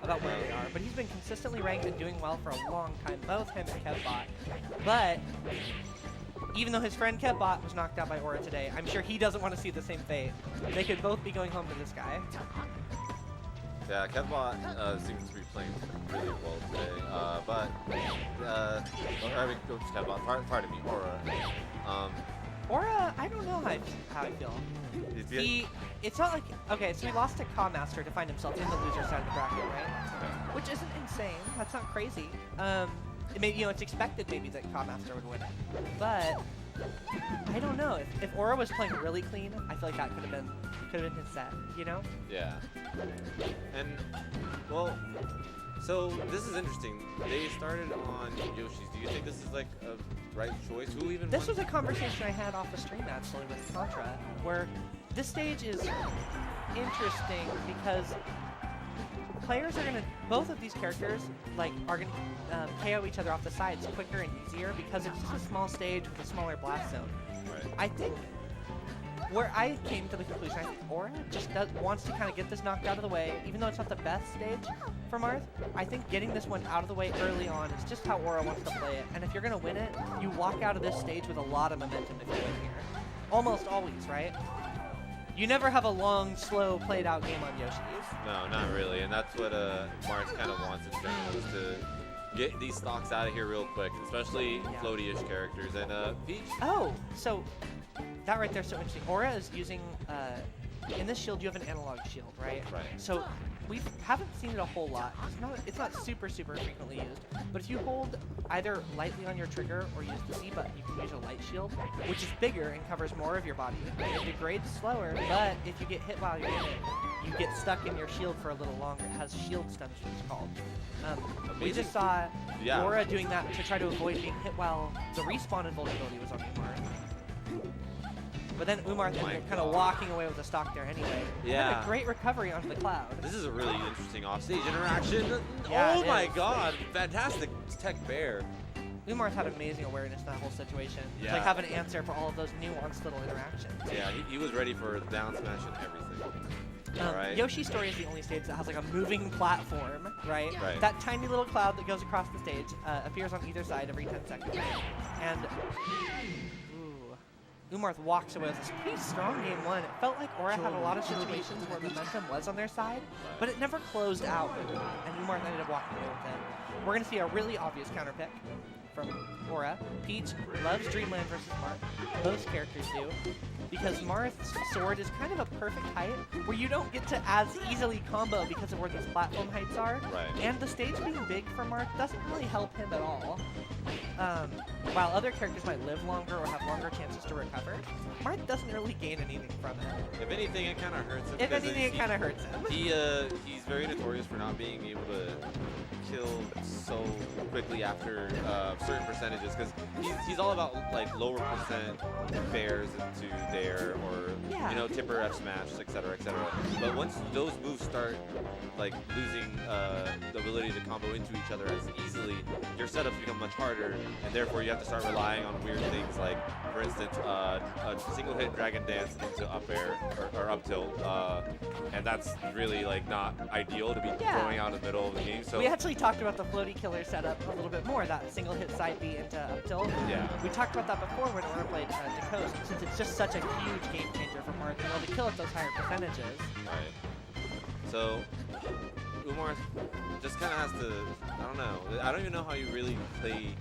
about where they are, but he's been consistently ranked and doing well for a long time, both him and Kevbot. But even though his friend Kevbot was knocked out by Aura today, I'm sure he doesn't want to see the same fate. They could both be going home to this guy. Yeah, Kevbot seems to be playing really well today, I mean, Coach Kevbot, pardon me, Aura. Aura, I don't know how I feel. It's not like, okay, so he lost to Master to find himself in the loser side of the bracket, right? Okay. Which isn't insane. That's not crazy. It's expected maybe that Master would win it, but I don't know. If Aura was playing really clean, I feel like that could have been his set. You know? Yeah. And well, so this is interesting. They started on Yoshi's. Do you think this is like a right choice? Who even? This was a conversation I had off the stream actually with Contra, where this stage is interesting because players are gonna, both of these characters are gonna KO each other off the sides quicker and easier because it's just a small stage with a smaller blast zone. Right. I think where I came to the conclusion, I think Aura just wants to kind of get this knocked out of the way, even though it's not the best stage for Marth. I think getting this one out of the way early on is just how Aura wants to play it. And if you're gonna win it, you walk out of this stage with a lot of momentum if you win here. Almost always, right? You never have a long, slow, played-out game on Yoshi's. No, not really, and that's what Marth kind of wants in general, is to get these stocks out of here real quick, especially floaty-ish characters. And Peach. Oh, so that right there's so interesting. Aura is using in this shield you have an analog shield, right? Right. So we haven't seen it a whole lot. It's not super frequently used. But if you hold either lightly on your trigger or use the C button, you can use a light shield, which is bigger and covers more of your body. It degrades slower, but if you get hit while you're in it, you get stuck in your shield for a little longer. It has shield stuns, which it's called. We just saw Aura doing that to try to avoid being hit while the respawn invulnerability was on Umarth. But then Umarth ended up kind of walking away with the stock there anyway. Yeah. And a great recovery onto the cloud. This is a really interesting offstage interaction. Yeah, oh my god, fantastic tech bear. Umarth had amazing awareness in that whole situation. Yeah. To have an answer for all of those nuanced little interactions. Yeah, he was ready for the down smash and everything. Right. Yoshi's Story is the only stage that has like a moving platform, right? Right. That tiny little cloud that goes across the stage appears on either side every 10 seconds. And Umarth walks away with this pretty strong game one. It felt like Aura had a lot of situations where momentum was on their side, but it never closed out, and Umarth ended up walking away with it. We're going to see a really obvious counter pick from Aura. Peach loves Dreamland versus Marth. Most characters do. Because Marth's sword is kind of a perfect height where you don't get to as easily combo because of where these platform heights are. Right. And the stage being big for Marth doesn't really help him at all. While other characters might live longer or have longer chances to recover, Marth doesn't really gain anything from it. If anything, it kind of hurts him. If anything, it kind of hurts him. He's very notorious for not being able to kill so quickly after certain percentages, because he's all about like lower percent bears into there, or you know, tipper F smash, etc., etc. But once those moves start like losing the ability to combo into each other as easily, your setups become much harder, and therefore you have to start relying on weird things like, for instance, a single hit dragon dance into up air or up tilt, and that's really like not ideal to be throwing out in the middle of the game. So we actually talked about the floaty killer setup a little bit more, that single hit side B into up tilt. Yeah. We talked about that before when Aura played Decoast, since it's just such a huge game changer for Marth, being able to kill at those higher percentages. Right. So Umarth just kind of has to, I don't know. I don't even know how you really play.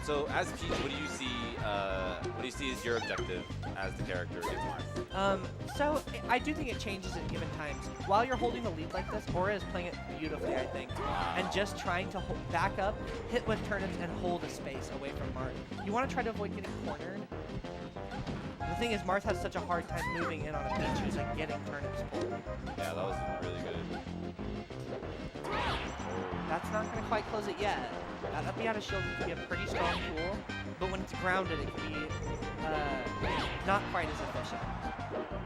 So as Peach, what do you see? What do you see as your objective as the character against Marth? So I do think it changes at given times. While you're holding the lead like this, Aura is playing it beautifully, I think, and just trying to back up, hit with turnips, and hold a space away from Marth. You want to try to avoid getting cornered. The thing is, Marth has such a hard time moving in on a Peach who's like getting turnips pulled. Yeah, that was really good. That's not going to quite close it yet. That up out of shield can be a pretty strong tool, but when it's grounded, it can be not quite as efficient.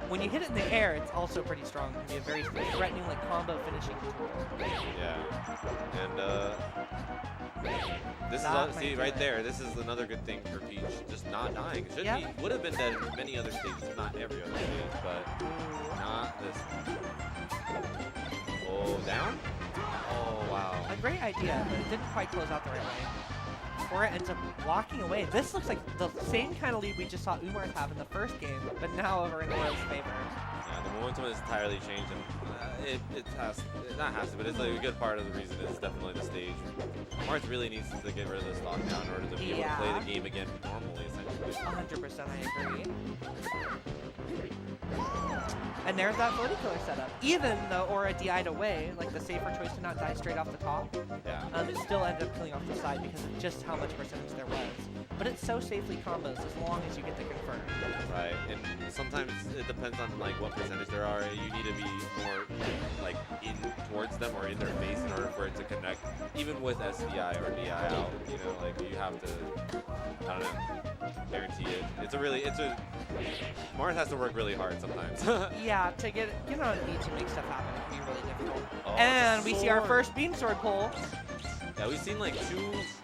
When you hit it in the air, it's also pretty strong. It can be a very threatening, like, combo finishing tool. Yeah. And this is, see, right there, this is another good thing for Peach. Just not dying. Would have been dead in many other stages, not every other stage, but not this one. Oh, down? great idea, but it didn't quite close out the right way. Aura ends up walking away. This looks like the same kind of lead we just saw Umarth have in the first game, but now over in Aura's favor. Yeah, the momentum has entirely changed, and it not has to, but it's like a good part of the reason is definitely the stage. Marth really needs to get rid of the stock now in order to be able to play the game again normally, essentially. 100% I agree. And there's that floaty killer setup. Even though Aura DI'd away, like the safer choice to not die straight off the top, it still ended up killing off the side because of just how much percentage there was. But it so safely combos as long as you get the confirm. Right, and sometimes it depends on like what percentage there are. You need to be more like in towards them or in their face in order for it to connect. Even with SDI or DI out, you know, like you have to, I don't know, guarantee it. Marth has to work really hard sometimes. Yeah, to get on a beach and make stuff happen, it can be really difficult. Oh, and we see our first beam sword pull. Yeah, we've seen like 2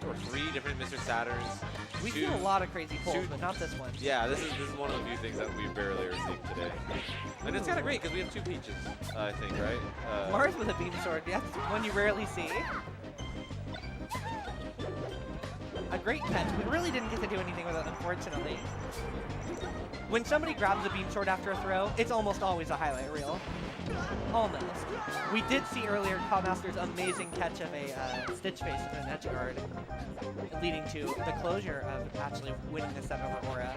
or 3 different Mr. Saturns. We've seen a lot of crazy pulls, but not this one. Yeah, this is one of the few things that we barely are seeing today. And it's kind of great because we have 2 peaches, I think, right? Marth with a beam sword, yeah, that's one you rarely see. A great catch. We really didn't get to do anything with it, unfortunately. When somebody grabs a beam sword after a throw, it's almost always a highlight reel. Almost. We did see earlier Codmaster's amazing catch of a Stitch Face with an edge guard, leading to the closure of actually winning the set over Aura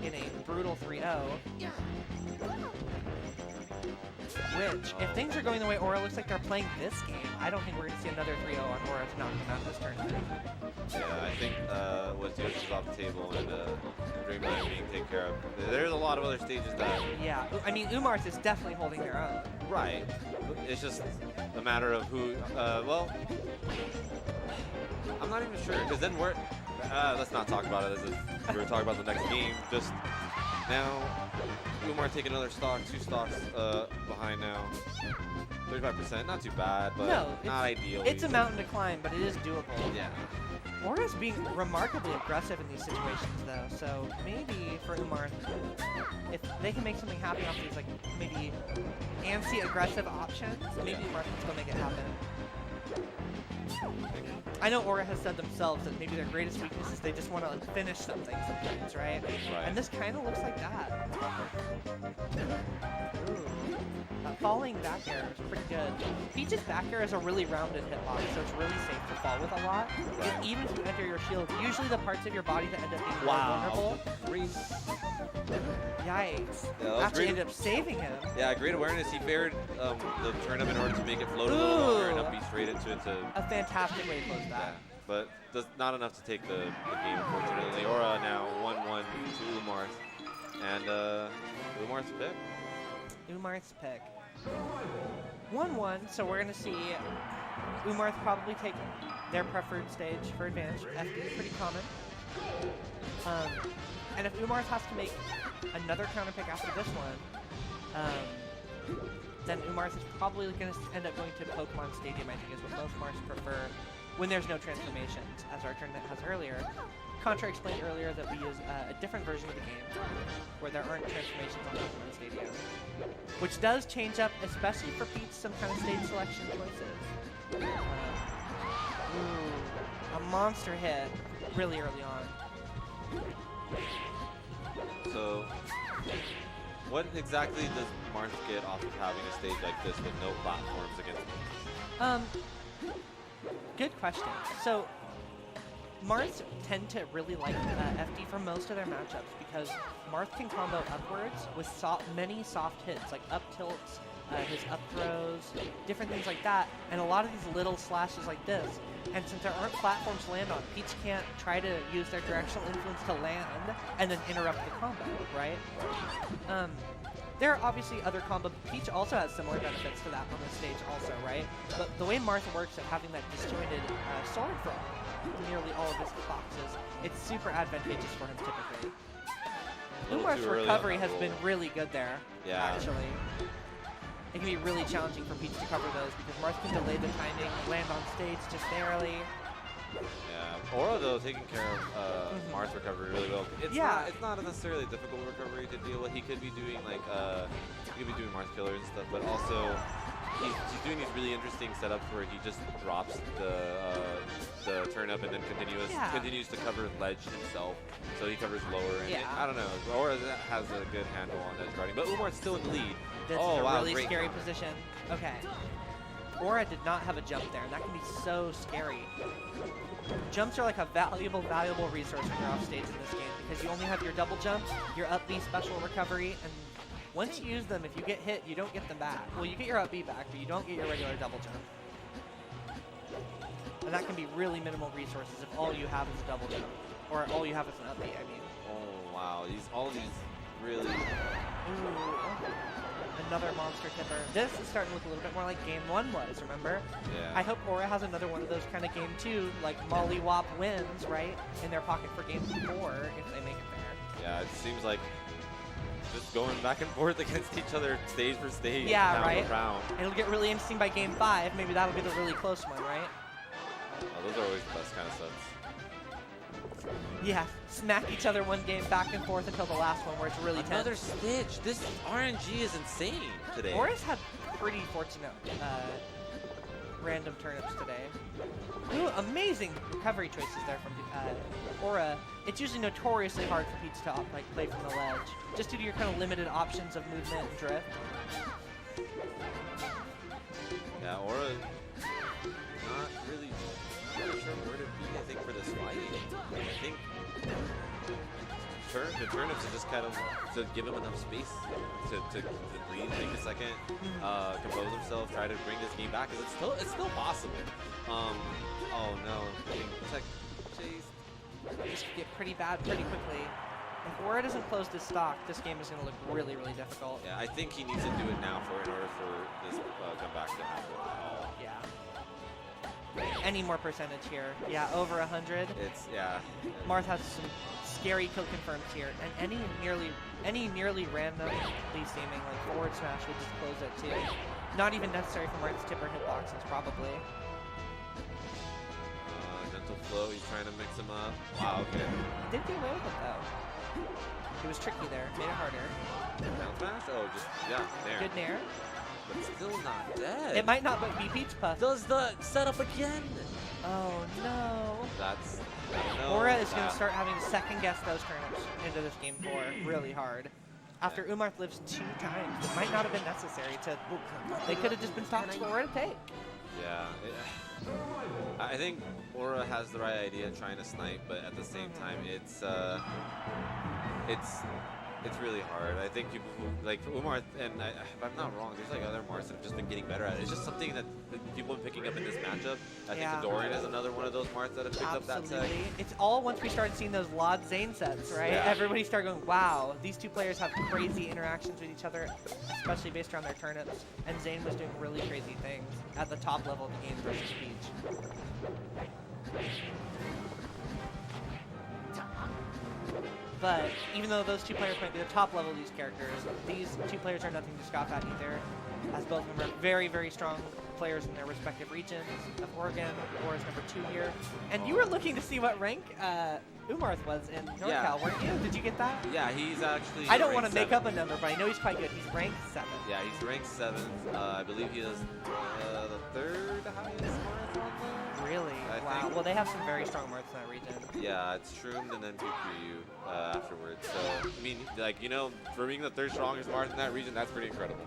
in a brutal 3-0. Which, if things are going the way Aura looks like they're playing this game, I don't think we're going to see another 3-0 on Aura to knock them out of this tournament. Yeah, I think with Yoshi's off the table and Dreamland being taken care of, there's a lot of other stages that... Yeah, I mean, Umarth is definitely holding their own. Right. It's just a matter of who... well, I'm not even sure, because then we're... let's not talk about it as if we were talking about the next game. Just now, Umarth taking another stock, 2 stocks behind now. 35%, not too bad, but not ideal. It's a mountain to climb, but it is doable. Yeah. Aura's being remarkably aggressive in these situations, though, so maybe for Umarth, if they can make something happen off these, like, maybe anti-aggressive options, maybe Umarth can still make it happen. I know Aura has said themselves that maybe their greatest weakness is they just want to finish something sometimes, right? And this kind of looks like that. Ooh. Falling back air is pretty good. Peach's back air is a really rounded hitbox, so it's really safe to fall with a lot. Because even if you enter your shield, usually the parts of your body that end up being more vulnerable. Yikes. Yeah, actually ended up saving him. Yeah, great awareness. He fared the turnip in order to make it float a little longer and up be straight into it. A fantastic way to close that. Yeah, but not enough to take the game, unfortunately. Aura now 1-1 to Umarth. And Umarth's pick? Umarth's pick. 1-1, so we're going to see Umarth probably take their preferred stage for advantage. FD is pretty common. And if Umarth has to make another counter pick after this one, then Umarth is probably going to end up going to Pokemon Stadium, I think is what most Marths prefer when there's no transformations, as our tournament has earlier. Contra explained earlier that we use a different version of the game where there aren't transformations on Pokemon Stadium, which does change up, especially for Peach, some kind of stage selection choices. Ooh, a monster hit really early on. So, what exactly does Marth get off of having a stage like this with no platforms against him? Good question. So, Marths tend to really like FD for most of their matchups because Marth can combo upwards with many soft hits, like up tilts, his up throws, different things like that, and a lot of these little slashes like this. And since there aren't platforms to land on, Peach can't try to use their directional influence to land and then interrupt the combo, right? There are obviously other combo. Peach also has similar benefits to that on this stage also, right? But the way Marth works at having that disjointed sword from nearly all of his boxes, it's super advantageous for him typically. Umarth's recovery has been really good there, actually. It can be really challenging for Peach to cover those because Marth can delay the timing, land on stage just barely. Yeah, Aura though taking care of Marth's recovery really well. It's not a necessarily difficult recovery to deal with. He could be doing like he could be doing Marth killers and stuff, but also he's doing these really interesting setups where he just drops the turnip and then continues to cover ledge himself, so he covers lower. And I don't know. Aura has a good handle on edge guarding, but Umarth's still in the lead. This is a really scary position. Okay. Aura did not have a jump there, and that can be so scary. Jumps are like a valuable resource when you're off stage in this game because you only have your double jump, your up B special recovery, and once you use them, if you get hit, you don't get them back. Well, you get your up B back, but you don't get your regular double jump. And that can be really minimal resources if all you have is a double jump, or all you have is an up B, I mean. Oh, wow. All these really... Ooh. Another monster tipper. This is starting to look a little bit more like Game 1 was, remember? Yeah. I hope Aura has another one of those kind of Game 2, like Molly Wop wins, right, in their pocket for Game 4 if they make it there. Yeah, it seems like just going back and forth against each other stage for stage. Yeah, round right? for round. It'll get really interesting by Game 5. Maybe that'll be the really close one, right? Oh, those are always the best kind of sets. Yeah, smack each other one game back and forth until the last one where it's really Another tense. Stitch. This RNG is insane today. Aura's had pretty fortunate random turnips today. Ooh, amazing recovery choices there from Aura. It's usually notoriously hard for Peach to play from the ledge, just due to your kind of limited options of movement and drift. Yeah, Aura not really sure where to be, I think, for this fight. I think the turnips are just kind of to give him enough space to breathe, take a second, compose himself, try to bring this game back, because it's still possible. Oh no, getting chased. This could get pretty bad pretty quickly. If Aura doesn't close this stock, this game is going to look really, really difficult. Yeah, I think he needs to do it now in order for this comeback to happen at all. Yeah. Any more percentage here? Yeah, over 100. It's, yeah. Marth has some scary kill confirms here, and any nearly randomly seeming like forward smash would just close it too. Not even necessary for Marth's tipper hitboxes, probably. Gentle flow, he's trying to mix him up. Wow, okay. He did get away with it though. He was tricky there, made it harder. Down smash? Oh, just, yeah, nair. Good nair. But still not dead. It might not be Peach Puff. Does the setup again? Oh no. That's, I don't know. Aura is going to start having to second guess those turnips into this game 4 really hard. After Umarth lives 2 times, it might not have been necessary to, they could have just been stocks for Aura to take. Yeah. I think Aura has the right idea trying to snipe, but at the same time, it's really hard. I think people who, like Umarth, and if I'm not wrong, there's like other Marths that have just been getting better at it. It's just something that people have been picking up in this matchup. I think the Dorian is another one of those Marths that have picked up that tech. It's all once we started seeing those Lod Zane sets, right? Yeah. Everybody started going, wow, these two players have crazy interactions with each other, especially based around their turnips. And Zane was doing really crazy things at the top level of the game versus Peach. But even though those two players might be the top level of these characters, these two players are nothing to scoff at either, as both of them are very, very strong players in their respective regions of Oregon. Aura's #2 here. And you were looking to see what rank Umarth was in NorCal, weren't you? Did you get that? Yeah, he's actually I don't want to make up a number, but I know he's quite good. He's ranked 7th. Yeah, he's ranked 7th. I believe he is the 3rd highest Marth on there. Really? Wow. Well, they have some very strong Marths in that region. Yeah, it's Shroomed and then Pukuryu afterwards. So, I mean, like, you know, for being the 3rd strongest Marth in that region, that's pretty incredible.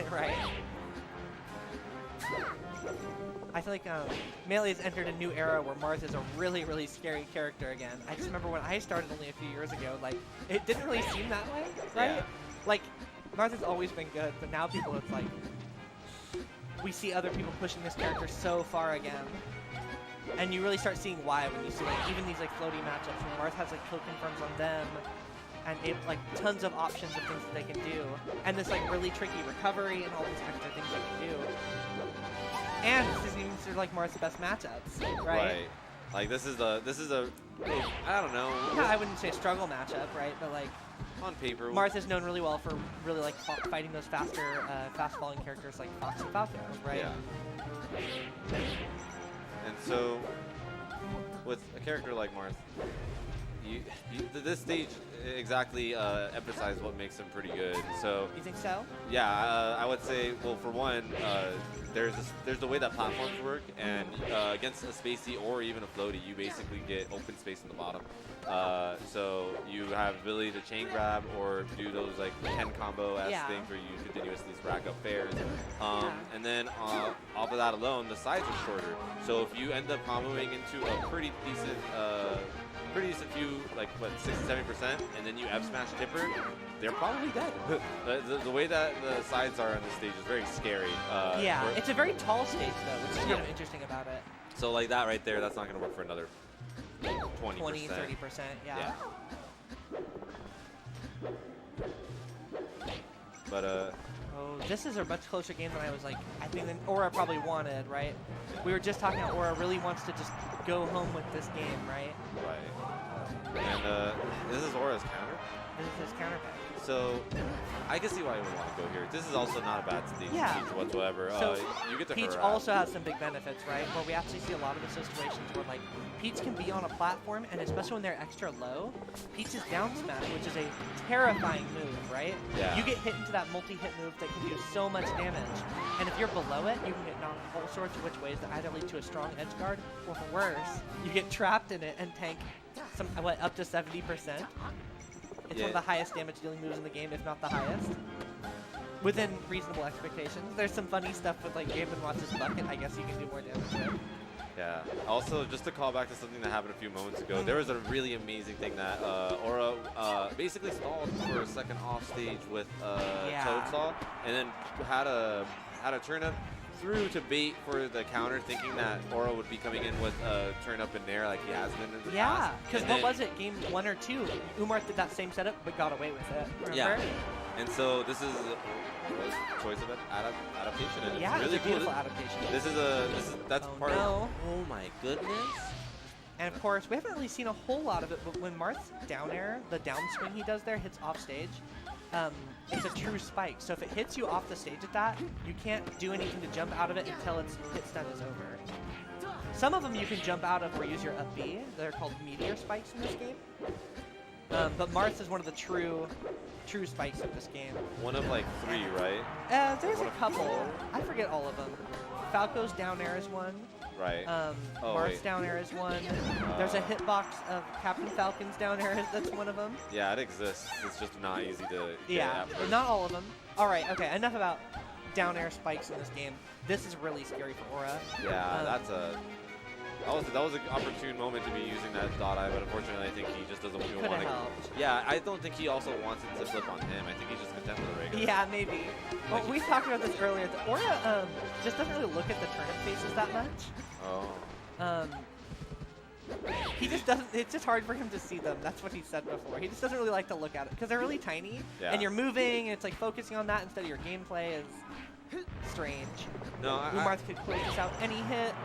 Right. I feel like Melee has entered a new era where Marth is a really, really scary character again. I just remember when I started only a few years ago, like, it didn't really seem that way, right? Yeah. Like, Marth has always been good, but now people, it's like, we see other people pushing this character so far again. And you really start seeing why when you see, like, even these, like, floaty matchups where Marth has, like, kill confirms on them, and it, like, tons of options of things that they can do. And this, like, really tricky recovery and all these extra things they can do. And this isn't even considered like Marth's best matchups, right? Right. Like this is a I don't know. Yeah, I wouldn't say struggle matchup, right? But like on paper, Marth is known really well for really like fighting those faster, fast-falling characters like Fox and Falco, right? Yeah. And so with a character like Marth, this stage exactly emphasize what makes him pretty good. So You think so? yeah, I would say, well, for one, there's the way that platforms work, and against a spacey or even a floaty, you basically get open space in the bottom. So you have ability to chain grab or do those like Ken combo-esque Yeah. things where you continuously rack up fares. And then off of that alone, the sides are shorter. So if you end up comboing into a pretty decent few, like what, 60–70%, and then you F smash Tipper, they're probably dead. the way that the sides are on the stage is very scary. Yeah, it's a very tall stage though, which is kind of interesting about it. So like that right there, that's not going to work for another 20%. 20–30%, yeah. But Oh, this is a much closer game than I think than Aura probably wanted, right? We were just talking about Aura really wants to just go home with this game, right? right. And this is Aura's counter. This is his counter pick. So I can see why you would want to go here. This is also not a bad stage Yeah. to Peach whatsoever. So you get to Peach harass. also has some big benefits, right? Where we actually see a lot of the situations where like Peach can be on a platform, and especially when they're extra low, Peach's down smash, which is a terrifying move, right? Yeah. You get hit into that multi-hit move that can do so much damage, and if you're below it, you can get knocked all sorts of which ways that either lead to a strong edge guard, or worse, you get trapped in it and tank some up to 70%. It's one of the highest damage dealing moves in the game, if not the highest. Within reasonable expectations. There's some funny stuff with like Game & Watch's bucket. I guess you can do more damage with. Yeah. Also, just to call back to something that happened a few moments ago, there was a really amazing thing that Aura basically stalled for a second off stage with Toadstool, and then had a turn up through to bait for the counter, thinking that Aura would be coming in with a turn up in there like he has been in the past. Yeah, because what was it? Game 1 or 2? Umarth did that same setup, but got away with it. Remember? Yeah. And so this is a choice of adaptation, and Yeah, it's really it's a cool. beautiful adaptation. That's Oh, part no. of. Oh my goodness. And of course, we haven't really seen a whole lot of it, but when Marth's down air, the downswing he does there hits off stage, it's a true spike. So if it hits you off the stage at that, you can't do anything to jump out of it until its hit stun is over. Some of them you can jump out of or use your up B. They're called meteor spikes in this game. But Marth is one of the true spikes of this game. One of like 3, right? There's One a of couple. 4. I forget all of them. Falco's down air is one. Right. Marth's wait. down air is one. There's a hitbox of Captain Falcon's down air. That's one of them. Yeah, it exists. It's just not easy to get Yeah, at but first. not all of them. All right, okay. Enough about down air spikes in this game. This is really scary for Aura. Yeah, that was an opportune moment to be using that dot eye, but unfortunately, I think he just doesn't even Could want have to. helped. Yeah, I don't think he also wants it to flip on him. I think he's just content with the regular. Yeah, maybe. Well, we talked about this earlier. Aura just doesn't really look at the turnip faces that much. Oh. He just doesn't. It's just hard for him to see them. That's what he said before. He just doesn't really like to look at it because they're really tiny, Yeah. and you're moving, and it's like focusing on that instead of your gameplay is strange. No, Umarth could close this out any hit.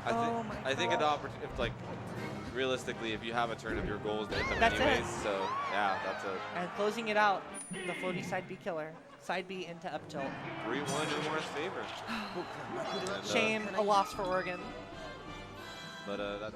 I think if like realistically, if you have a turn of your goals, to hit them That's anyways. it. So yeah, that's a And closing it out, the floaty side B killer. Side B into up tilt. 3-1 in Marth's favor. And, Shame, a loss for Oregon. but that's.